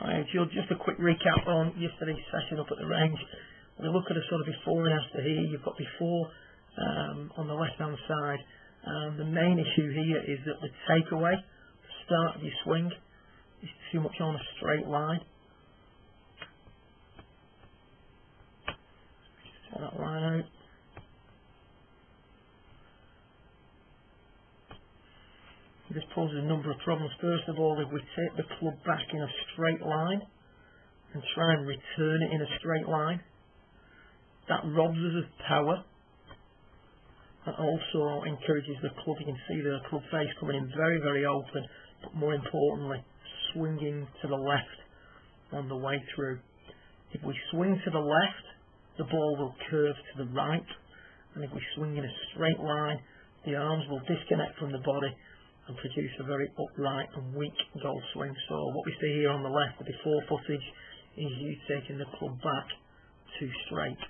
Hi, Jill. Just a quick recap on yesterday's session up at the range. We look at a sort of before and after here. You've got before on the left hand side. The main issue here is that the takeaway, the start of your swing, is too much on a straight line. Set that line out. This poses a number of problems. First of all, if we take the club back in a straight line and try and return it in a straight line, that robs us of power and also encourages the club. You can see the club face coming in very, very open, but more importantly, swinging to the left on the way through. If we swing to the left, the ball will curve to the right, and if we swing in a straight line, the arms will disconnect from the body and produce a very upright and weak golf swing. So what we see here on the left, the before footage, is you taking the club back too straight.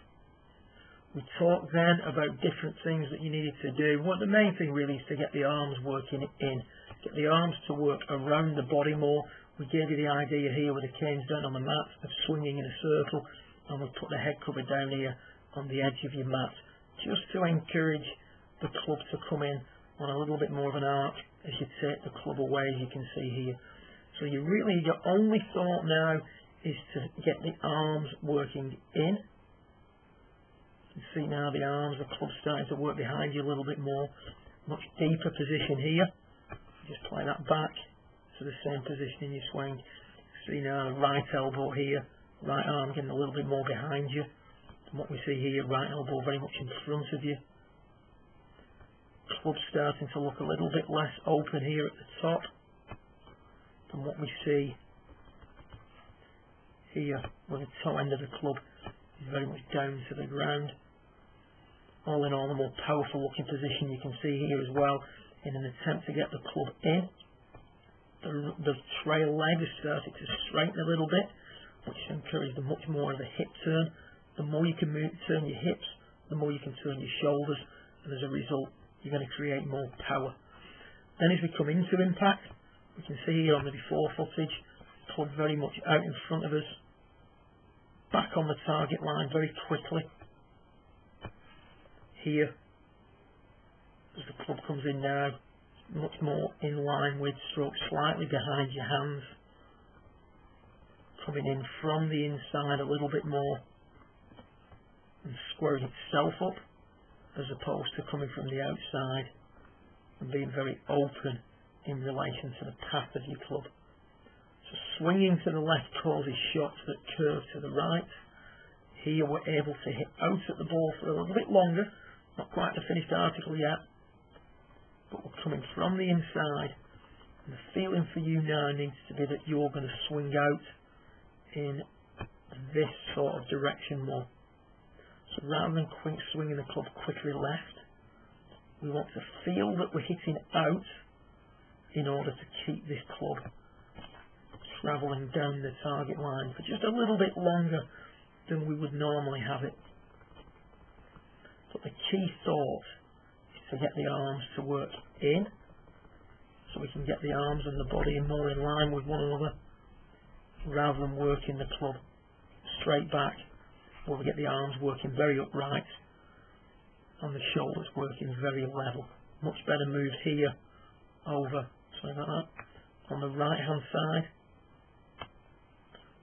We talked then about different things that you needed to do. Well, the main thing really is to get the arms working in, get the arms to work around the body more. We gave you the idea here with the canes down on the mat of swinging in a circle, and we put the head cover down here on the edge of your mat just to encourage the club to come in on a little bit more of an arc as you take the club away, as you can see here. So your only thought now is to get the arms working in. You can see now the arms, the club starting to work behind you a little bit more. Much deeper position here. Just play that back to the same position in your swing. See now the right elbow here, right arm getting a little bit more behind you. And what we see here, right elbow very much in front of you. Club starting to look a little bit less open here at the top than what we see here, where the toe end of the club is very much down to the ground. All in all, a more powerful looking position you can see here as well, in an attempt to get the club in. The trail leg is starting to straighten a little bit, which encourages much more of a hip turn. The more you can turn your hips, the more you can turn your shoulders, and as a result you're going to create more power. Then as we come into impact, we can see here on the before footage, club very much out in front of us, back on the target line very quickly. Here, as the club comes in now, much more in line with, stroke slightly behind your hands, coming in from the inside a little bit more and squaring itself up, as opposed to coming from the outside and being very open in relation to the path of your club. So swinging to the left causes shots that curve to the right. Here we're able to hit out at the ball for a little bit longer, not quite the finished article yet, but we're coming from the inside, and the feeling for you now needs to be that you're going to swing out in this sort of direction more. So rather than swinging the club quickly left, we want to feel that we're hitting out in order to keep this club travelling down the target line for just a little bit longer than we would normally have it. But the key thought is to get the arms to work in, so we can get the arms and the body more in line with one another, rather than working the club straight back, where we get the arms working very upright and the shoulders working very level. Much better move here over, something like that, on the right hand side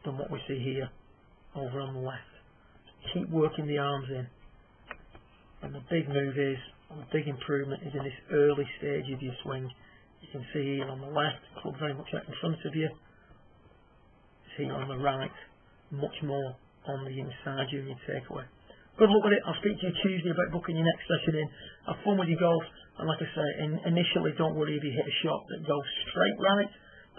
than what we see here over on the left. Keep working the arms in, and the big move is, and the big improvement is in this early stage of your swing. You can see here on the left, club very much out in front of you. It's here on the right, much more on the inside during your takeaway. Good luck with it. I'll speak to you Tuesday about booking your next session in. Have fun with your golf, and like I say, initially don't worry if you hit a shot that goes straight right.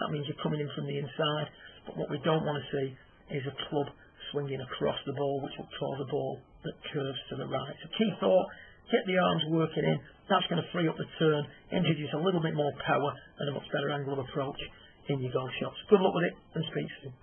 That means you're coming in from the inside, but what we don't want to see is a club swinging across the ball, which will cause a ball that curves to the right. So key thought, get the arms working in. That's going to free up the turn, introduce a little bit more power and a much better angle of approach in your golf shots. Good luck with it, and speak soon.